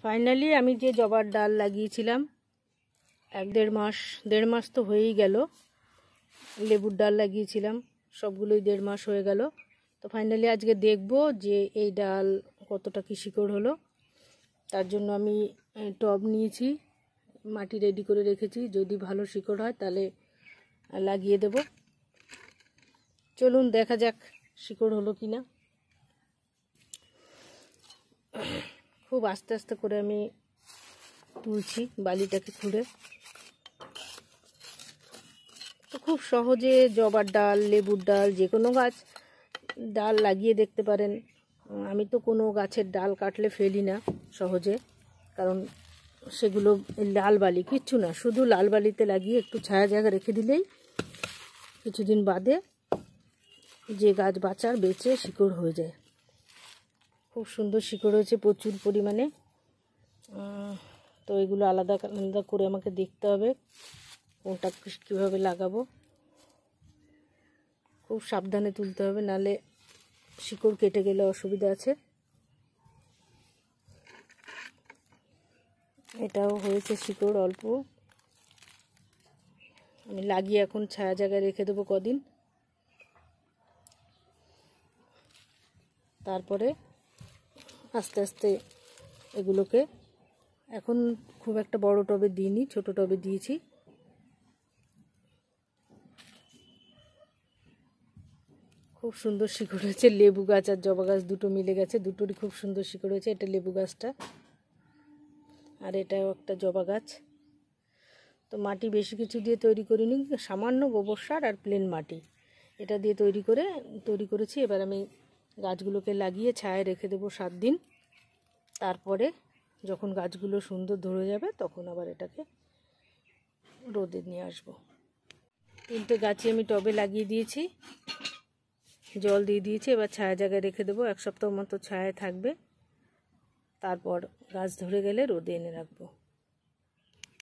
Finally আমি যে জবার ডাল লাগিয়েছিলাম দেড় মাস তো হয়েই গেল। লেবুর ডাল লাগিয়েছিলাম, সবগুলোই 1.5 মাস হয়ে গেল। তো ফাইনালি আজকে দেখব যে এই ডাল কতটা কি শিকড় হলো। তার জন্য আমি টব নিয়েছি, মাটি রেডি করে রেখেছি। যদি ভালো শিকড় হয় তাহলে লাগিয়ে দেব। চলুন দেখা যাক শিকড় হলো কি না। খুব আস্তে আস্তে করে আমি তুলছি বালিটাকে খুঁড়ে। তো খুব সহজে জবার ডাল, লেবুর ডাল, যে কোনো গাছ ডাল লাগিয়ে দেখতে পারেন। আমি তো কোনো গাছের ডাল কাটলে ফেলি না সহজে, কারণ সেগুলো লাল বালি, কিচ্ছু না, শুধু লাল বালিতে লাগিয়ে একটু ছায়া জায়গা রেখে দিলেই কিছুদিন বাদে যে গাছ বাঁচার বেঁচে শিকড় হয়ে যায়। খুব সুন্দর শিকড় হয়েছে প্রচুর পরিমাণে। তো এগুলো আলাদা আলাদা করে আমাকে দেখতে হবে কোনটা কীভাবে লাগাবো। খুব সাবধানে তুলতে হবে, নালে শিকড় কেটে গেলে অসুবিধা আছে। এটাও হয়েছে শিকড় অল্প। আমি লাগিয়ে এখন ছায়া জায়গায় রেখে দেবো কদিন, তারপরে আস্তে আস্তে এগুলোকে, এখন খুব একটা বড় টবে দিইনি, ছোট টবে দিয়েছি। খুব সুন্দর শিকড় হয়েছে। লেবু গাছ আর জবা গাছ দুটো মিলে গেছে, দুটোরই খুব সুন্দর শিকড় হয়েছে। এটা লেবু গাছটা, আর এটাও একটা জবা গাছ। তো মাটি বেশি কিছু দিয়ে তৈরি করিনি, সামান্য গোবর সার আর প্লেন মাটি, এটা দিয়ে তৈরি করেছি। এবার আমি গাছগুলোকে লাগিয়ে ছায়ায় রেখে দেবো 7 দিন। তারপরে যখন গাছগুলো সুন্দর ধরে যাবে তখন আবার এটাকে রোদে নিয়ে আসবো। 3টে গাছই আমি টবে লাগিয়ে দিয়েছি, জল দিয়ে দিয়েছি। এবার ছায়া জায়গায় রেখে দেবো, 1 সপ্তাহ মতো ছায়ায় থাকবে। তারপর গাছ ধরে গেলে রোদে এনে রাখবো।